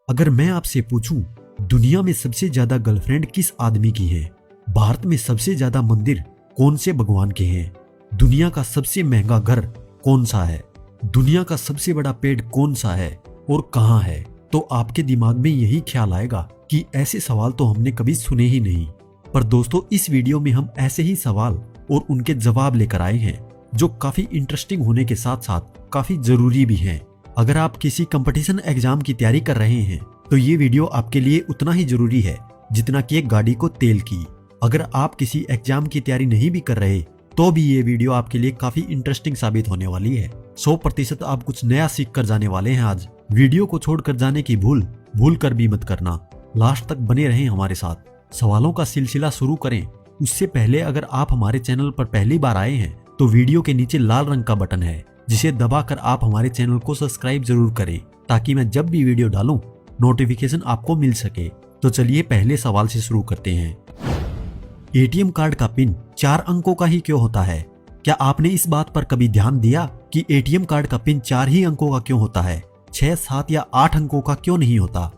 अगर मैं आपसे पूछूं दुनिया में सबसे ज्यादा गर्लफ्रेंड किस आदमी की है, भारत में सबसे ज्यादा मंदिर कौन से भगवान के हैं, दुनिया का सबसे महंगा घर कौन सा है, दुनिया का सबसे बड़ा पेड़ कौन सा है और कहां है, तो आपके दिमाग में यही ख्याल आएगा कि ऐसे सवाल तो हमने कभी सुने ही नहीं। पर दोस्तों, इस वीडियो में हम ऐसे ही सवाल और उनके जवाब लेकर आए हैं जो काफी इंटरेस्टिंग होने के साथ साथ काफी जरूरी भी हैं। अगर आप किसी कंपटीशन एग्जाम की तैयारी कर रहे हैं तो ये वीडियो आपके लिए उतना ही जरूरी है जितना कि एक गाड़ी को तेल की। अगर आप किसी एग्जाम की तैयारी नहीं भी कर रहे तो भी ये वीडियो आपके लिए काफी इंटरेस्टिंग साबित होने वाली है। 100% आप कुछ नया सीख कर जाने वाले हैं आज। वीडियो को छोड़कर जाने की भूल कर भी मत करना। लास्ट तक बने रहें हमारे साथ। सवालों का सिलसिला शुरू करें उससे पहले अगर आप हमारे चैनल पर पहली बार आए हैं तो वीडियो के नीचे लाल रंग का बटन है जिसे दबाकर आप हमारे चैनल को सब्सक्राइब जरूर करें ताकि मैं जब भी वीडियो डालूं नोटिफिकेशन आपको मिल सके। तो चलिए पहले सवाल से शुरू करते हैं। एटीएम कार्ड का पिन 4 अंकों का ही क्यों होता है? क्या आपने इस बात पर कभी ध्यान दिया कि एटीएम कार्ड का पिन 4 ही अंकों का क्यों होता है, 6, 7 या 8 अंकों का क्यों नहीं होता?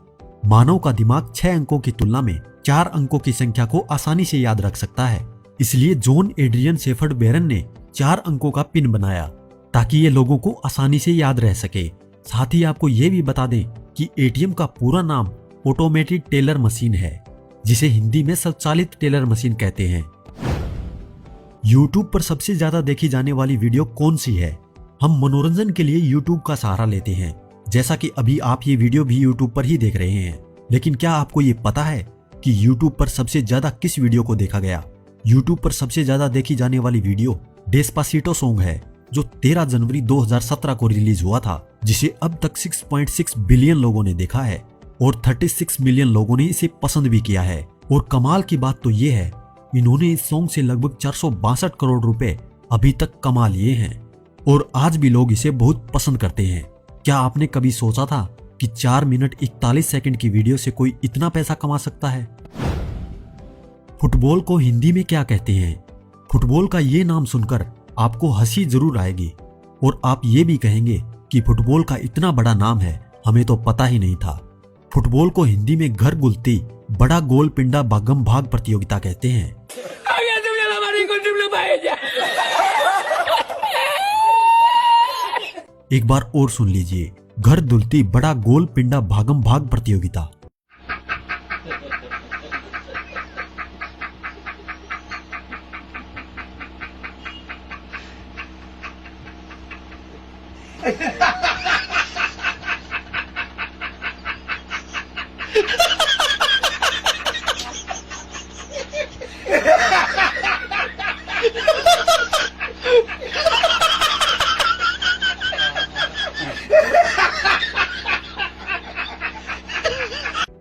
मानव का दिमाग 6 अंकों की तुलना में 4 अंकों की संख्या को आसानी से याद रख सकता है। इसलिए जॉन एड्रियन शेफर्ड बेरन ने 4 अंकों का पिन बनाया ताकि ये लोगों को आसानी से याद रह सके। साथ ही आपको ये भी बता दें कि एटीएम का पूरा नाम ऑटोमेटेड टेलर मशीन है जिसे हिंदी में स्वचालित टेलर मशीन कहते हैं। यूट्यूब पर सबसे ज्यादा देखी जाने वाली वीडियो कौन सी है? हम मनोरंजन के लिए यूट्यूब का सहारा लेते हैं, जैसा कि अभी आप ये वीडियो भी यूट्यूब पर ही देख रहे हैं। लेकिन क्या आपको ये पता है कि यूट्यूब पर सबसे ज्यादा किस वीडियो को देखा गया? यूट्यूब पर सबसे ज्यादा देखी जाने वाली वीडियो डेस्पासीटो सॉन्ग है जो 13 जनवरी 2017 को रिलीज हुआ था, जिसे अब तक 6.6 बिलियन लोगों ने देखा है और 36 मिलियन लोगों ने इसे पसंद भी किया है। और कमाल की बात तो ये है, इन्होंने इस सॉन्ग से लगभग 462 करोड़ रुपए अभी तक कमा लिए हैं और आज भी लोग इसे बहुत पसंद करते हैं। क्या आपने कभी सोचा था कि 4 मिनट 41 सेकंड की वीडियो से कोई इतना पैसा कमा सकता है? फुटबॉल को हिंदी में क्या कहते हैं? फुटबॉल का ये नाम सुनकर आपको हंसी जरूर आएगी और आप ये भी कहेंगे कि फुटबॉल का इतना बड़ा नाम है, हमें तो पता ही नहीं था। फुटबॉल को हिंदी में घर गुलती बड़ा गोल पिंडा भागम भाग प्रतियोगिता कहते हैं। एक बार और सुन लीजिए, घर दुलती बड़ा गोल पिंडा भागम भाग प्रतियोगिता।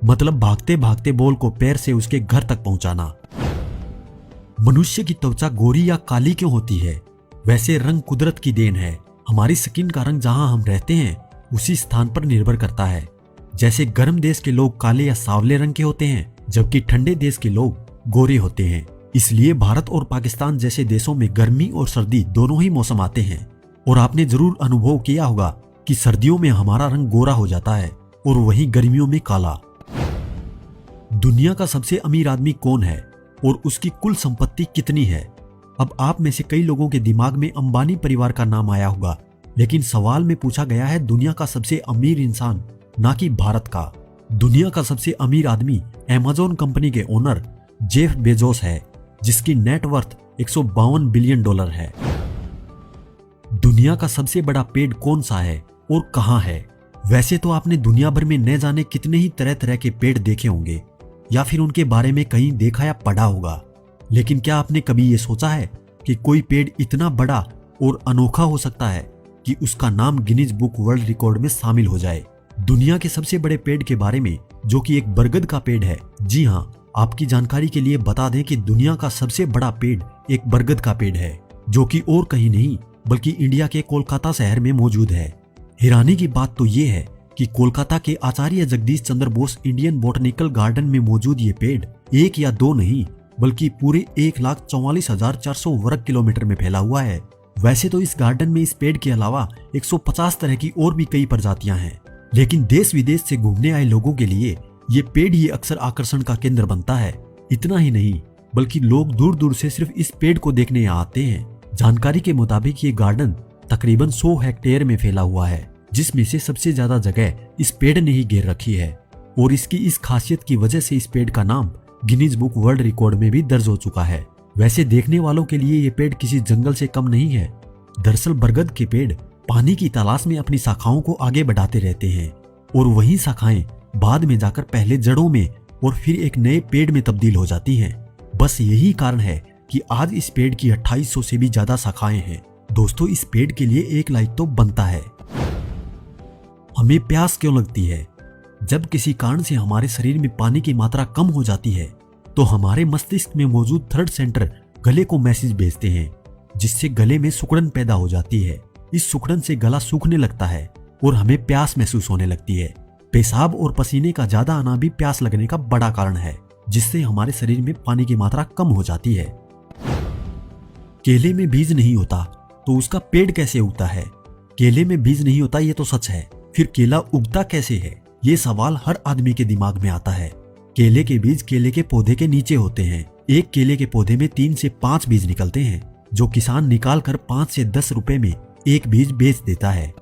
मतलब भागते भागते बॉल को पैर से उसके घर तक पहुंचाना। मनुष्य की त्वचा गोरी या काली क्यों होती है? वैसे रंग कुदरत की देन है। हमारी स्किन का रंग जहां हम रहते हैं उसी स्थान पर निर्भर करता है। जैसे गर्म देश के लोग काले या सांवले रंग के होते हैं जबकि ठंडे देश के लोग गोरे होते हैं। इसलिए भारत और पाकिस्तान जैसे देशों में गर्मी और सर्दी दोनों ही मौसम आते हैं। और आपने जरूर अनुभव किया होगा कि सर्दियों में हमारा रंग गोरा हो जाता है और वहीं गर्मियों में काला। दुनिया का सबसे अमीर आदमी कौन है और उसकी कुल संपत्ति कितनी है? अब आप में से कई लोगों के दिमाग में अंबानी परिवार का नाम आया होगा, लेकिन सवाल में पूछा गया है दुनिया का सबसे अमीर इंसान, ना कि भारत का। दुनिया का सबसे अमीर आदमी अमेज़न कंपनी के ओनर जेफ बेजोस है जिसकी नेटवर्थ 152 बिलियन डॉलर है। दुनिया का सबसे बड़ा पेड़ कौन सा है और कहां है? वैसे तो आपने दुनिया भर में न जाने कितने ही तरह तरह के पेड़ देखे होंगे या फिर उनके बारे में कहीं देखा या पढ़ा होगा, लेकिन क्या आपने कभी ये सोचा है कि कोई पेड़ इतना बड़ा और अनोखा हो सकता है कि उसका नाम गिनीज बुक वर्ल्ड रिकॉर्ड में शामिल हो जाए? दुनिया के सबसे बड़े पेड़ के बारे में, जो कि एक बरगद का पेड़ है। जी हाँ, आपकी जानकारी के लिए बता दें कि दुनिया का सबसे बड़ा पेड़ एक बरगद का पेड़ है जो कि और कहीं नहीं बल्कि इंडिया के कोलकाता शहर में मौजूद है। हैरानी की बात तो ये है कि कोलकाता के आचार्य Jagdish Chandra Bose Indian botanical garden में मौजूद ये पेड़ 1 या 2 नहीं बल्कि पूरे 1,44,400 वर्ग किलोमीटर में फैला हुआ है। वैसे तो इस गार्डन में इस पेड़ के अलावा 150 तरह की और भी कई प्रजातियां हैं, लेकिन देश विदेश से घूमने आए लोगों के लिए ये पेड़ ही अक्सर आकर्षण का केंद्र बनता है। इतना ही नहीं, बल्कि लोग दूर दूर से सिर्फ इस पेड़ को देखने यहाँ आते हैं। जानकारी के मुताबिक ये गार्डन तकरीबन 100 हेक्टेयर में फैला हुआ है, जिसमें से सबसे ज्यादा जगह इस पेड़ ने ही घेर रखी है। और इसकी इस खासियत की वजह से इस पेड़ का नाम गिनीज बुक वर्ल्ड रिकॉर्ड में भी दर्ज हो चुका है। वैसे देखने वालों के लिए ये पेड़ किसी जंगल से कम नहीं है। दरअसल बरगद के पेड़ पानी की तलाश में अपनी शाखाओं को आगे बढ़ाते रहते हैं और वही शाखाएं बाद में जाकर पहले जड़ों में और फिर एक नए पेड़ में तब्दील हो जाती हैं। बस यही कारण है कि आज इस पेड़ की 2800 से भी ज्यादा शाखाएं हैं। दोस्तों, इस पेड़ के लिए एक लाइक तो बनता है। हमें प्यास क्यों लगती है? जब किसी कारण से हमारे शरीर में पानी की मात्रा कम हो जाती है तो हमारे मस्तिष्क में मौजूद थर्ड सेंटर गले को मैसेज भेजते हैं, जिससे गले में सुकड़न पैदा हो जाती है। इस सुकड़न से गला सूखने लगता है और हमें प्यास महसूस होने लगती है। पेशाब और पसीने का ज्यादा आना भी प्यास लगने का बड़ा कारण है, जिससे हमारे शरीर में पानी की मात्रा कम हो जाती है। केले में बीज नहीं होता तो उसका पेड़ कैसे उगता है? केले में बीज नहीं होता ये तो सच है, फिर केला उगता कैसे है? ये सवाल हर आदमी के दिमाग में आता है। केले के बीज केले के पौधे के नीचे होते हैं। एक केले के पौधे में 3 से 5 बीज निकलते हैं, जो किसान निकाल कर 5 से 10 रुपए में एक बीज बेच देता है।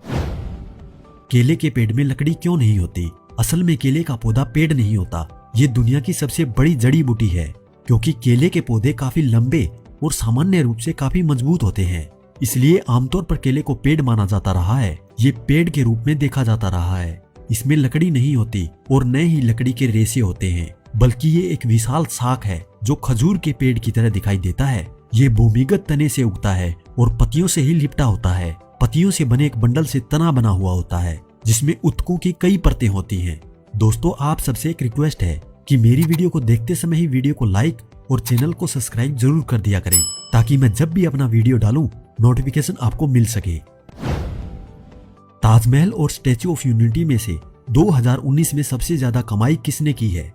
केले के पेड़ में लकड़ी क्यों नहीं होती? असल में केले का पौधा पेड़ नहीं होता, ये दुनिया की सबसे बड़ी जड़ी बूटी है, क्योंकि केले के पौधे काफी लंबे और सामान्य रूप से काफी मजबूत होते हैं। इसलिए आमतौर पर केले को पेड़ माना जाता रहा है। ये पेड़ के रूप में देखा जाता रहा है। इसमें लकड़ी नहीं होती और न ही लकड़ी के रेशे होते हैं, बल्कि ये एक विशाल शाख है जो खजूर के पेड़ की तरह दिखाई देता है। ये भूमिगत तने से उगता है और पत्तियों से ही लिपटा होता है। पत्तियों से बने एक बंडल से तना बना हुआ होता है, जिसमें ऊतकों की कई परतें होती हैं। दोस्तों, आप सबसे एक रिक्वेस्ट है कि मेरी वीडियो को देखते समय ही वीडियो को लाइक और चैनल को सब्सक्राइब जरूर कर दिया करें, ताकि मैं जब भी अपना वीडियो डालूं नोटिफिकेशन आपको मिल सके। ताजमहल और स्टैच्यू ऑफ यूनिटी में से 2019 में सबसे ज्यादा कमाई किसने की है?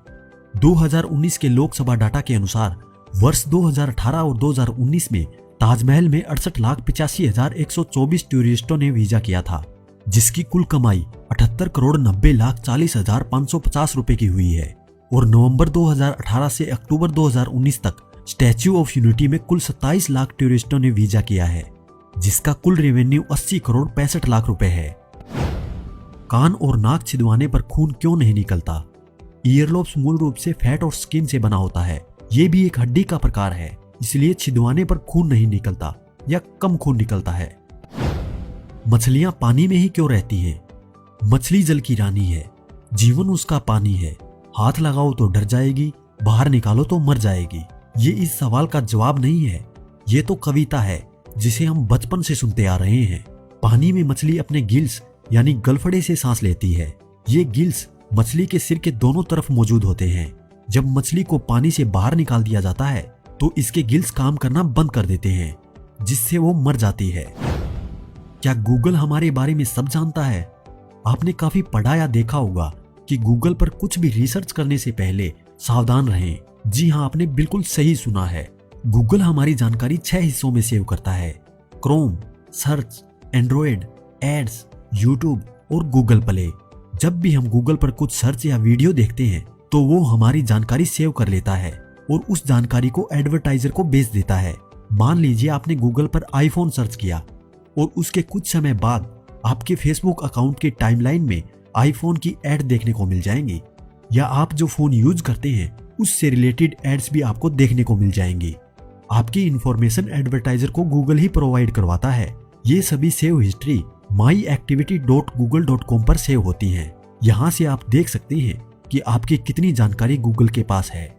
2019 के लोकसभा डाटा के अनुसार वर्ष 2018 और 2019 में ताजमहल में 68,85,124 टूरिस्टों ने वीजा किया था, जिसकी कुल कमाई 78,90,40,550 रुपए की हुई है। और नवंबर 2018 से अक्टूबर 2019 तक स्टैच्यू ऑफ यूनिटी में कुल 27 लाख टूरिस्टों ने वीजा किया है, जिसका कुल रेवेन्यू 80,65,00,000 रुपए है। कान और नाक छिदवाने पर खून क्यों नहीं निकलता? ईयरलोब्स मूल रूप से फैट और स्किन से बना होता है। ये भी एक हड्डी का प्रकार है, इसलिए छिदवाने पर खून नहीं निकलता या कम खून निकलता है। मछलियां पानी में ही क्यों रहती हैं? मछली जल की रानी है, जीवन उसका पानी है। हाथ लगाओ तो डर जाएगी, बाहर निकालो तो मर जाएगी। ये इस सवाल का जवाब नहीं है, ये तो कविता है जिसे हम बचपन से सुनते आ रहे हैं। पानी में मछली अपने गिल्स यानी गलफड़े से सांस लेती है। ये गिल्स मछली के सिर के दोनों तरफ मौजूद होते हैं। जब मछली को पानी से बाहर निकाल दिया जाता है तो इसके गिल्स काम करना बंद कर देते हैं, जिससे वो मर जाती है। क्या गूगल हमारे बारे में सब जानता है? आपने काफी पढ़ा या देखा होगा कि गूगल पर कुछ भी रिसर्च करने से पहले सावधान रहें। जी हाँ, आपने बिल्कुल सही सुना है। गूगल हमारी जानकारी 6 हिस्सों में सेव करता है: Chrome, search, Android, ads, YouTube और गूगल प्ले। जब भी हम गूगल पर कुछ सर्च या वीडियो देखते हैं तो वो हमारी जानकारी सेव कर लेता है और उस जानकारी को एडवर्टाइजर को बेच देता है। मान लीजिए आपने गूगल पर आईफोन सर्च किया और उसके कुछ समय बाद आपके फेसबुक अकाउंट के टाइमलाइन में आईफोन की एड देखने को मिल जाएंगी, या आप जो फोन यूज करते हैं उससे रिलेटेड एड्स भी आपको देखने को मिल जाएंगी। आपकी इंफॉर्मेशन एडवर्टाइजर को गूगल ही प्रोवाइड करवाता है। ये सभी सेव हिस्ट्री myactivity.google.com पर सेव होती हैं। यहाँ से आप देख सकते हैं कि आपकी कितनी जानकारी गूगल के पास है।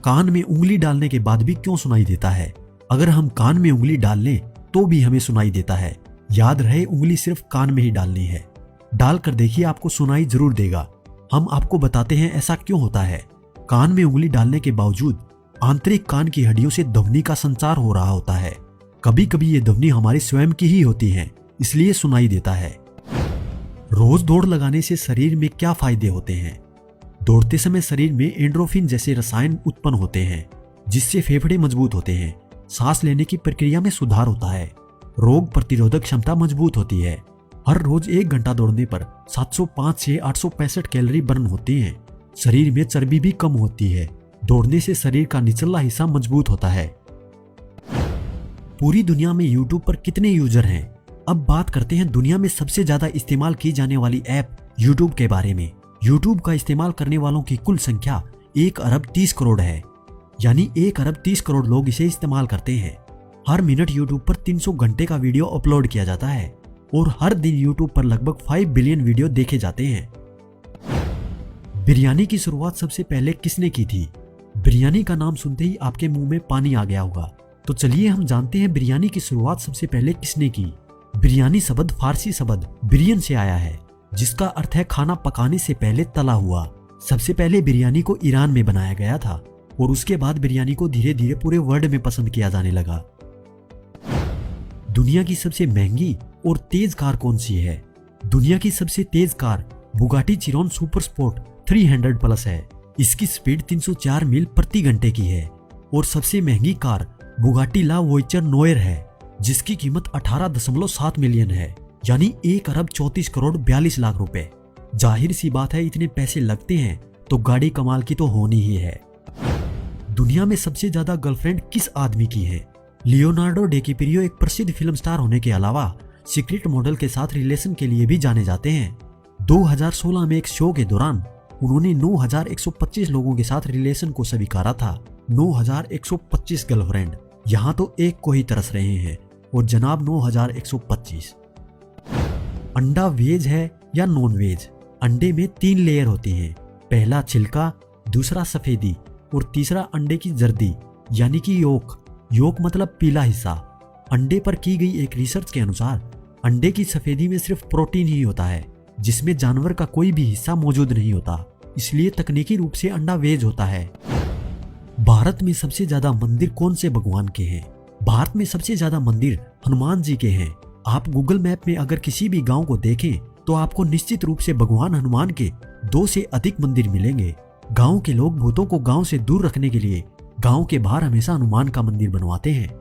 कान में उंगली डालने के बाद भी क्यों सुनाई देता है? अगर हम कान में उंगली डाल लें तो भी हमें सुनाई देता है। याद रहे, उंगली सिर्फ कान में ही डालनी है। डालकर देखिए, आपको सुनाई जरूर देगा। हम आपको बताते हैं ऐसा क्यों होता है। कान में उंगली डालने के बावजूद आंतरिक कान की हड्डियों से ध्वनि का संचार हो रहा होता है। कभी कभी ये ध्वनि हमारी स्वयं की ही होती है, इसलिए सुनाई देता है। रोज दौड़ लगाने से शरीर में क्या फायदे होते हैं? दौड़ते समय शरीर में एंडोर्फिन जैसे रसायन उत्पन्न होते हैं, जिससे फेफड़े मजबूत होते हैं। सांस लेने की प्रक्रिया में सुधार होता है। रोग प्रतिरोधक क्षमता मजबूत होती है। हर रोज 1 घंटा दौड़ने पर 705 से 865 कैलोरी बर्न होती हैं। शरीर में चर्बी भी कम होती है। दौड़ने से शरीर का निचला हिस्सा मजबूत होता है। पूरी दुनिया में YouTube पर कितने यूजर हैं? अब बात करते हैं दुनिया में सबसे ज्यादा इस्तेमाल की जाने वाली ऐप YouTube के बारे में। YouTube का इस्तेमाल करने वालों की कुल संख्या 1 अरब 30 करोड़ है, यानी 1 अरब 30 करोड़ लोग इसे इस्तेमाल करते हैं। हर मिनट YouTube पर 300 घंटे का वीडियो अपलोड किया जाता है और हर दिन YouTube पर लगभग 5 बिलियन वीडियो देखे जाते हैं। बिरयानी की शुरुआत सबसे पहले किसने की थी? बिरयानी का नाम सुनते ही आपके मुंह में पानी आ गया होगा, तो चलिए हम जानते हैं बिरयानी की शुरुआत सबसे पहले किसने की। बिरयानी शब्द फारसी शब्द बिरियन से आया है, जिसका अर्थ है खाना पकाने से पहले तला हुआ। सबसे पहले बिरयानी को ईरान में बनाया गया था और उसके बाद बिरयानी को धीरे धीरे पूरे वर्ल्ड में पसंद किया जाने लगा। दुनिया की सबसे महंगी और तेज कार कौन सी है? दुनिया की सबसे तेज car Bugatti Chiron super sport 300 plus है। इसकी स्पीड 304 मील प्रति घंटे की है। और सबसे महंगी कार बुगाटी ला वॉयचर नोयर है, जिसकी कीमत 18.7 मिलियन है, यानी 1 अरब 34 करोड़ 42 लाख रुपए। जाहिर सी बात है, इतने पैसे लगते हैं तो गाड़ी कमाल की तो होनी ही है। दुनिया में सबसे ज्यादा गर्लफ्रेंड किस आदमी की है? लियोनार्डो डिकैप्रियो एक प्रसिद्ध फिल्म स्टार होने के अलावा सीक्रेट मॉडल के साथ रिलेशन के लिए भी जाने जाते हैं। 2016 में एक शो के दौरान उन्होंने 9,125 लोगों के साथ रिलेशन को स्वीकारा था। 9,125 गर्लफ्रेंड, यहाँ तो एक को ही तरस रहे हैं और जनाब 9,125। अंडा वेज है या नॉन वेज? अंडे में 3 लेयर होती हैं। पहला छिलका, दूसरा सफेदी और तीसरा अंडे की जर्दी यानी कि योक। योक मतलब पीला हिस्सा। अंडे पर की गई एक रिसर्च के अनुसार अंडे की सफेदी में सिर्फ प्रोटीन ही होता है, जिसमें जानवर का कोई भी हिस्सा मौजूद नहीं होता, इसलिए तकनीकी रूप से अंडा वेज होता है। भारत में सबसे ज्यादा मंदिर कौन से भगवान के हैं? भारत में सबसे ज्यादा मंदिर हनुमान जी के हैं। आप गूगल मैप में अगर किसी भी गांव को देखें तो आपको निश्चित रूप से भगवान हनुमान के 2 से अधिक मंदिर मिलेंगे। गांव के लोग भूतों को गांव से दूर रखने के लिए गांव के बाहर हमेशा हनुमान का मंदिर बनवाते हैं।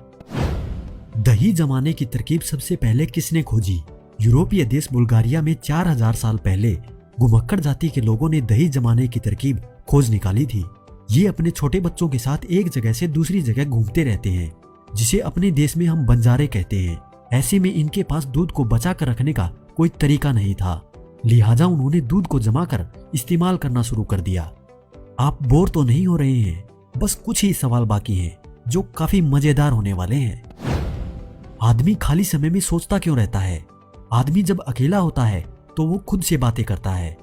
दही जमाने की तरकीब सबसे पहले किसने खोजी? यूरोपीय देश बुल्गारिया में 4000 साल पहले घुमक्कड़ जाति के लोगों ने दही जमाने की तरकीब खोज निकाली थी। ये अपने छोटे बच्चों के साथ एक जगह से दूसरी जगह घूमते रहते हैं, जिसे अपने देश में हम बंजारे कहते हैं। ऐसे में इनके पास दूध को बचा कर रखने का कोई तरीका नहीं था, लिहाजा उन्होंने दूध को जमा कर इस्तेमाल करना शुरू कर दिया। आप बोर तो नहीं हो रहे हैं? बस कुछ ही सवाल बाकी हैं जो काफी मजेदार होने वाले हैं। आदमी खाली समय में सोचता क्यों रहता है? आदमी जब अकेला होता है तो वो खुद से बातें करता है।